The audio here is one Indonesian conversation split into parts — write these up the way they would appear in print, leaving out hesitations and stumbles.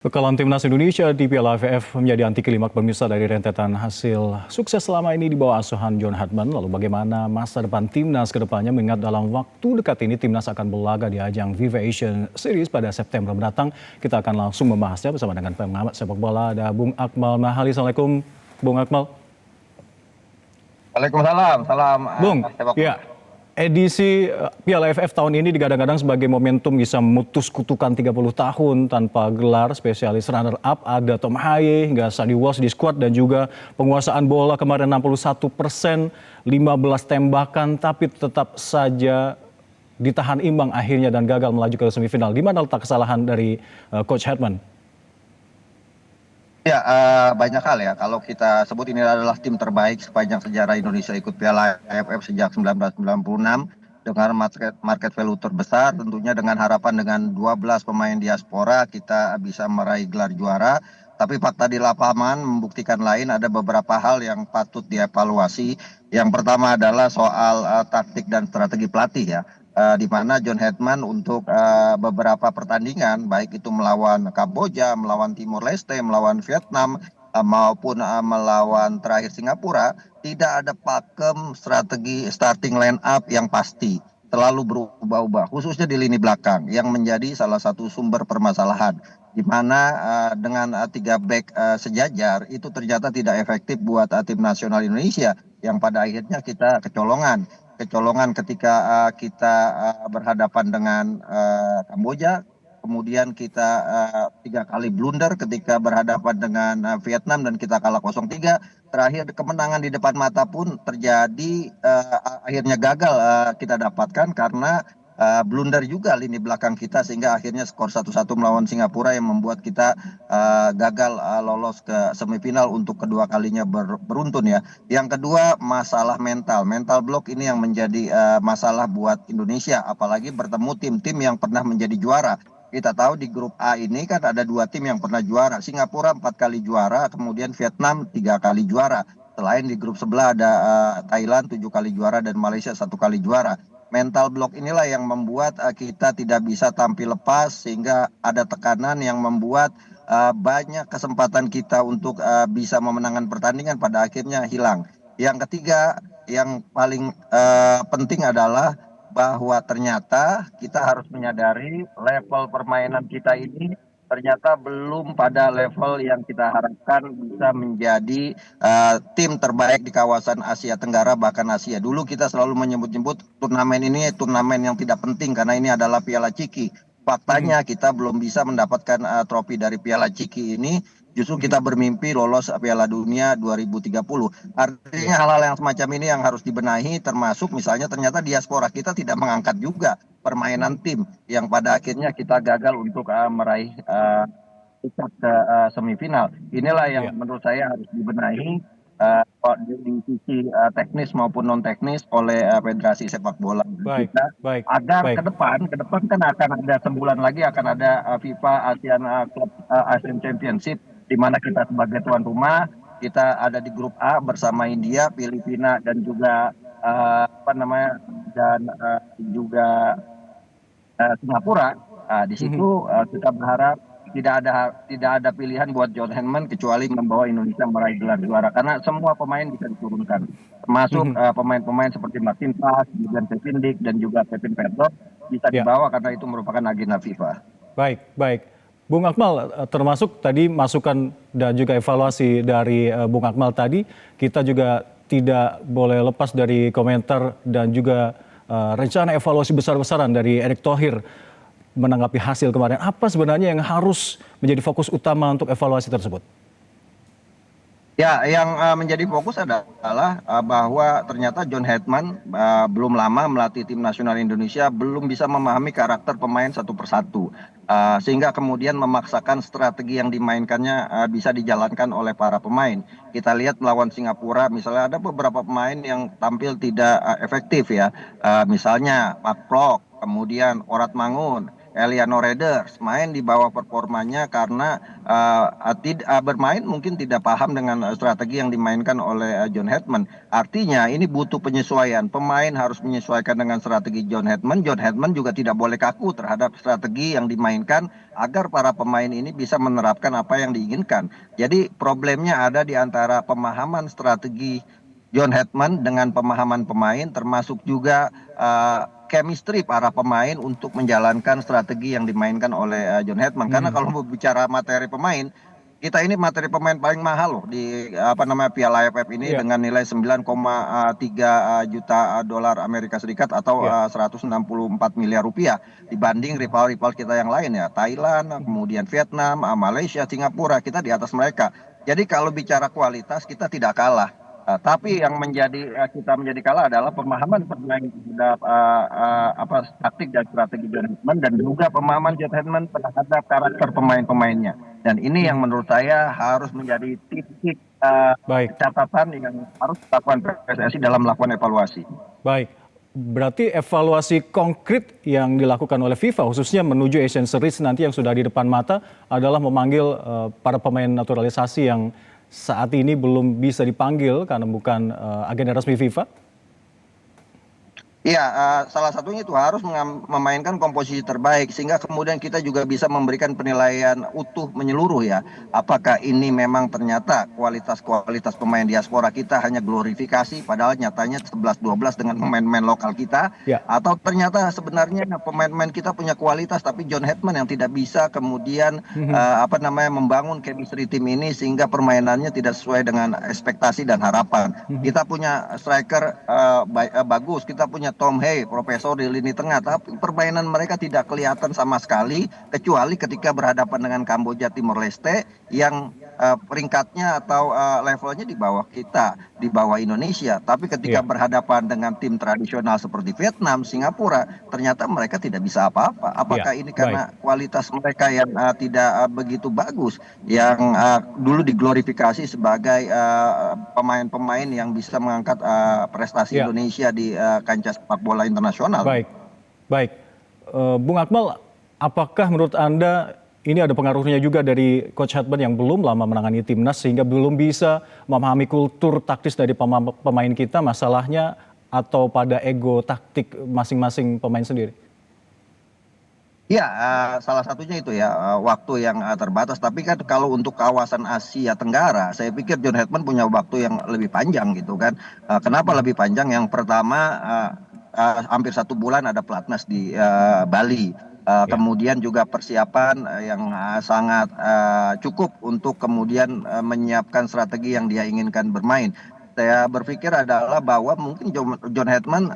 Bekalan timnas Indonesia di Piala AFF menjadi anti klimaks pemirsa dari rentetan hasil sukses selama ini di bawah asuhan John Hartman. Lalu bagaimana masa depan timnas ke depannya mengingat dalam waktu dekat ini timnas akan berlaga di ajang Viva Asian Series pada September mendatang. Kita akan langsung membahasnya bersama dengan pengamat sepak bola ada Bung Akmal Mahali. Assalamualaikum Bung Akmal. Waalaikumsalam, salam Bung, sepak bola. ya, edisi Piala AFF tahun ini digadang-gadang sebagai momentum bisa memutus kutukan 30 tahun tanpa gelar. Spesialis runner-up ada Tom Haye hingga Sandi Walsh di skuad dan juga penguasaan bola kemarin 61%, 15 tembakan tapi tetap saja ditahan imbang akhirnya dan gagal melaju ke semifinal. Di mana letak kesalahan dari Coach Hartman? Ya, banyak hal ya. Kalau kita sebut ini adalah tim terbaik sepanjang sejarah Indonesia ikut Piala AFF sejak 1996 dengan market value terbesar. Tentunya dengan harapan dengan 12 pemain diaspora kita bisa meraih gelar juara. Tapi fakta di lapangan membuktikan lain, ada beberapa hal yang patut dievaluasi. Yang pertama adalah soal taktik dan strategi pelatih ya. Di mana John Hartman untuk beberapa pertandingan, baik itu melawan Kamboja, melawan Timor Leste, melawan Vietnam, maupun melawan terakhir Singapura, tidak ada pakem strategi starting line up yang pasti, selalu berubah-ubah, khususnya di lini belakang, yang menjadi salah satu sumber permasalahan. Di mana dengan tiga back sejajar itu ternyata tidak efektif buat tim nasional Indonesia, yang pada akhirnya kita kecolongan ketika kita berhadapan dengan Kamboja, kemudian kita 3 kali blunder ketika berhadapan dengan Vietnam dan kita kalah 0-3. Terakhir kemenangan di depan mata pun terjadi, akhirnya gagal kita dapatkan karena blunder juga lini belakang kita, sehingga akhirnya skor 1-1 melawan Singapura yang membuat kita gagal lolos ke semifinal untuk kedua kalinya beruntun ya. Yang kedua, masalah mental block ini yang menjadi masalah buat Indonesia, apalagi bertemu tim-tim yang pernah menjadi juara. Kita tahu di grup A ini kan ada 2 tim yang pernah juara, Singapura 4 kali juara, kemudian Vietnam 3 kali juara. Selain di grup sebelah ada Thailand 7 kali juara dan Malaysia 1 kali juara. Mental block inilah yang membuat kita tidak bisa tampil lepas, sehingga ada tekanan yang membuat banyak kesempatan kita untuk bisa memenangkan pertandingan pada akhirnya hilang. Yang ketiga, yang paling penting adalah bahwa ternyata kita harus menyadari level permainan kita ini ternyata belum pada level yang kita harapkan bisa menjadi tim terbaik di kawasan Asia Tenggara, bahkan Asia. Dulu kita selalu menyebut-nyebut turnamen ini turnamen yang tidak penting karena ini adalah Piala Ciki. Faktanya kita belum bisa mendapatkan trofi dari Piala Ciki ini. Justru kita bermimpi lolos Piala Dunia 2030. Artinya hal-hal yang semacam ini yang harus dibenahi, termasuk misalnya ternyata diaspora kita tidak mengangkat juga permainan tim, yang pada akhirnya kita gagal untuk meraih tiket ke semifinal. Inilah yang Ya, menurut saya harus dibenahi di sisi teknis maupun non teknis oleh Federasi Sepak Bola baik, kita, baik, agar baik. ke depan kan akan ada sebulan lagi akan ada FIFA ASEAN Club ASEAN Championship, di mana kita sebagai tuan rumah, kita ada di grup A bersama India, Filipina dan juga apa namanya, dan juga Singapura. Di Mhm, situ kita berharap tidak ada pilihan buat John Henman kecuali membawa Indonesia meraih gelar juara, karena semua pemain bisa diturunkan, termasuk mhm. pemain-pemain seperti Martin Paes, dan Kevin Dick dan juga Kevin Petrov bisa Ya. dibawa karena itu merupakan agenda FIFA. Baik, baik. Bung Akmal, termasuk tadi masukan dan juga evaluasi dari Bung Akmal tadi, kita juga tidak boleh lepas dari komentar dan juga rencana evaluasi besar-besaran dari Erick Thohir menanggapi hasil kemarin. Apa sebenarnya yang harus menjadi fokus utama untuk evaluasi tersebut? Ya, yang menjadi fokus adalah bahwa ternyata John Hartman belum lama melatih tim nasional Indonesia, belum bisa memahami karakter pemain satu persatu. Sehingga kemudian memaksakan strategi yang dimainkannya bisa dijalankan oleh para pemain. Kita lihat melawan Singapura, misalnya ada beberapa pemain yang tampil tidak efektif ya. Misalnya Mark Klok, kemudian Orat Mangun. Eliano Raiders main di bawah performanya karena bermain mungkin tidak paham dengan strategi yang dimainkan oleh John Hedman. Artinya ini butuh penyesuaian. Pemain harus menyesuaikan dengan strategi John Hedman. John Hedman juga tidak boleh kaku terhadap strategi yang dimainkan agar para pemain ini bisa menerapkan apa yang diinginkan. Jadi problemnya ada di antara pemahaman strategi John Hedman dengan pemahaman pemain, termasuk juga chemistry para pemain untuk menjalankan strategi yang dimainkan oleh John Hedman. Karena kalau mau bicara materi pemain, kita ini materi pemain paling mahal loh di apa namanya Piala AFF ini Iya, dengan nilai 9,3 juta dolar Amerika Serikat atau iya. 164 miliar rupiah dibanding rival-rival kita yang lain ya, Thailand, kemudian Vietnam, Malaysia, Singapura, kita di atas mereka. Jadi kalau bicara kualitas kita tidak kalah. Tapi yang kita menjadi kalah adalah pemahaman pemain terhadap apa taktik dan strategi John Hedman dan juga pemahaman John Hedman terhadap karakter pemain-pemainnya. Dan ini yang menurut saya harus menjadi titik Baik, catatan yang harus dilakukan PSSI dalam melakukan evaluasi. baik. Berarti evaluasi konkret yang dilakukan oleh FIFA khususnya menuju Asian Series nanti yang sudah di depan mata adalah memanggil para pemain naturalisasi yang saat ini belum bisa dipanggil karena bukan agenda resmi FIFA. Iya, salah satunya itu harus memainkan komposisi terbaik sehingga kemudian kita juga bisa memberikan penilaian utuh menyeluruh ya. Apakah ini memang ternyata kualitas pemain diaspora kita hanya glorifikasi padahal nyatanya 11-12 dengan pemain-pemain lokal kita, Ya, atau ternyata sebenarnya pemain-pemain kita punya kualitas tapi John Hedman yang tidak bisa kemudian apa namanya membangun chemistry tim ini sehingga permainannya tidak sesuai dengan ekspektasi dan harapan. Kita punya striker bagus, kita punya Tom Hey, profesor di lini tengah, tapi permainan mereka tidak kelihatan sama sekali kecuali ketika berhadapan dengan Kamboja Timor Leste yang peringkatnya atau levelnya di bawah kita, di bawah Indonesia. Tapi ketika iya, berhadapan dengan tim tradisional seperti Vietnam, Singapura, ternyata mereka tidak bisa apa-apa. iya. Apakah ini Baik. karena kualitas mereka yang tidak begitu bagus, yang dulu diglorifikasi sebagai pemain-pemain yang bisa mengangkat prestasi Iya, Indonesia di kancah sepak bola internasional? baik. Baik. Bung Akmal, apakah menurut Anda ini ada pengaruhnya juga dari Coach Hedman yang belum lama menangani timnas sehingga belum bisa memahami kultur taktis dari pemain kita, masalahnya atau pada ego taktik masing-masing pemain sendiri? Ya, salah satunya itu ya, waktu yang terbatas. Tapi kan kalau untuk kawasan Asia Tenggara, saya pikir John Hedman punya waktu yang lebih panjang gitu kan. Kenapa lebih panjang? Yang pertama, hampir 1 bulan ada pelatnas di Bali. Ya, Kemudian juga persiapan yang sangat cukup untuk kemudian menyiapkan strategi yang dia inginkan bermain. Saya berpikir adalah bahwa mungkin John Hedman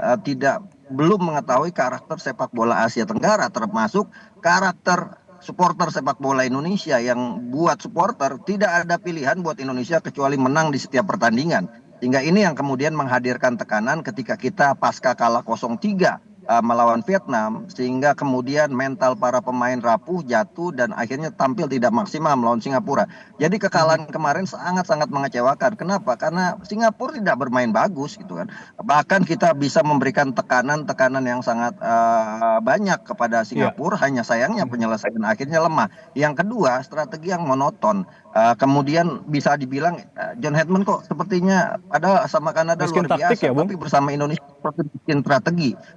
belum mengetahui karakter sepak bola Asia Tenggara, termasuk karakter supporter sepak bola Indonesia yang buat supporter tidak ada pilihan buat Indonesia kecuali menang di setiap pertandingan. Sehingga ini yang kemudian menghadirkan tekanan ketika kita pasca kalah 0-3 melawan Vietnam, sehingga kemudian mental para pemain rapuh, jatuh, dan akhirnya tampil tidak maksimal melawan Singapura. Jadi kekalahan kemarin sangat-sangat mengecewakan. Kenapa? Karena Singapura tidak bermain bagus gitu kan. Bahkan kita bisa memberikan tekanan-tekanan yang sangat banyak kepada iya. Singapura, hanya sayangnya penyelesaian akhirnya lemah. Yang kedua, strategi yang monoton. Kemudian bisa dibilang John Hedman kok sepertinya ada sama Kanada Miskin luar taktik biasa, ya, Bung? tapi bersama Indonesia seperti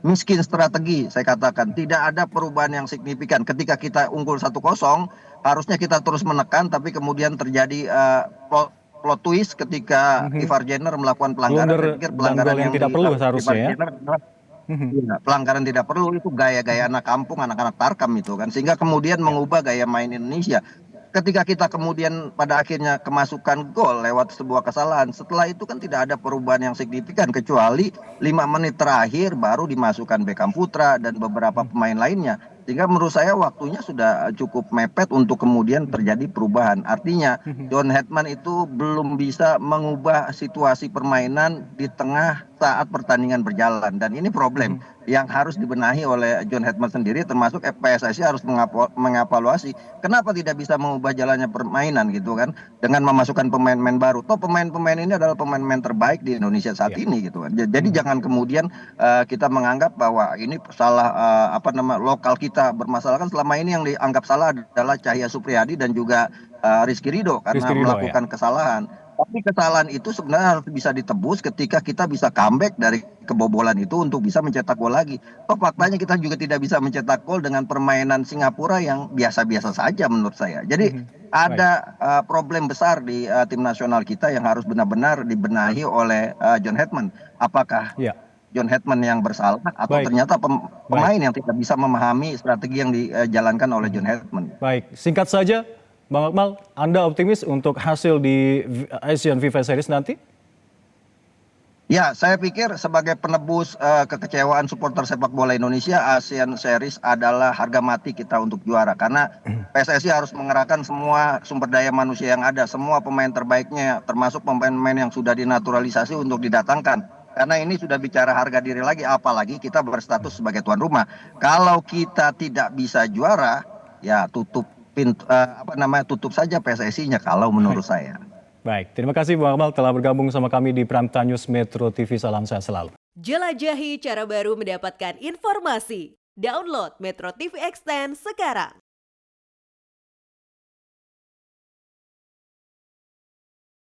miskin strategi, saya katakan tidak ada perubahan yang signifikan. Ketika kita unggul 1-0, harusnya kita terus menekan, tapi kemudian terjadi plot twist ketika Mhm. Ivar Jenner melakukan pelanggaran. Blunder Saya pikir dan pelanggaran gol yang yang tidak perlu dilakukan seharusnya Ivar ya. Jenner adalah Mhm. pelanggaran tidak perlu, itu gaya-gaya anak kampung, anak-anak Tarkam itu kan, sehingga kemudian Ya. mengubah gaya main Indonesia. Ketika kita kemudian pada akhirnya kemasukan gol lewat sebuah kesalahan, setelah itu kan tidak ada perubahan yang signifikan kecuali 5 menit terakhir baru dimasukkan Beckham Putra dan beberapa pemain lainnya. Sehingga menurut saya waktunya sudah cukup mepet untuk kemudian terjadi perubahan. Artinya John Hedman itu belum bisa mengubah situasi permainan di tengah saat pertandingan berjalan, dan ini problem yang harus dibenahi oleh John Hetman sendiri, termasuk PSSI harus mengevaluasi kenapa tidak bisa mengubah jalannya permainan gitu kan, dengan memasukkan pemain-pemain baru. Toh pemain-pemain ini adalah pemain-pemain terbaik di Indonesia saat ini gitu kan. Jadi jangan kemudian kita menganggap bahwa ini salah lokal kita bermasalah. Kan selama ini yang dianggap salah adalah Cahya Supriyadi dan juga Rizky Ridho karena Rizky Ridho ya. melakukan kesalahan. Tapi kesalahan itu sebenarnya harus bisa ditebus ketika kita bisa comeback dari kebobolan itu untuk bisa mencetak gol lagi. Toh faktanya kita juga tidak bisa mencetak gol dengan permainan Singapura yang biasa-biasa saja menurut saya. Jadi ada problem besar di tim nasional kita yang harus benar-benar dibenahi oleh John Hetman. Apakah Ya. John Hetman yang bersalah atau Baik. ternyata pemain yang tidak bisa memahami strategi yang dijalankan oleh John Hetman? Baik, singkat saja, Bang Akmal, Anda optimis untuk hasil di Asian FIFA Series nanti? Ya, saya pikir sebagai penebus kekecewaan supporter sepak bola Indonesia, ASEAN Series adalah harga mati kita untuk juara. Karena PSSI harus mengerahkan semua sumber daya manusia yang ada, semua pemain terbaiknya, termasuk pemain-pemain yang sudah dinaturalisasi untuk didatangkan. Karena ini sudah bicara harga diri lagi, apalagi kita berstatus sebagai tuan rumah. Kalau kita tidak bisa juara, ya tutup tutup saja PSSI-nya kalau menurut saya. Baik, terima kasih Bang Akmal telah bergabung sama kami di Prime Time News Metro TV. Salam sehat selalu. Jelajahi cara baru mendapatkan informasi. Download Metro TV Extend sekarang.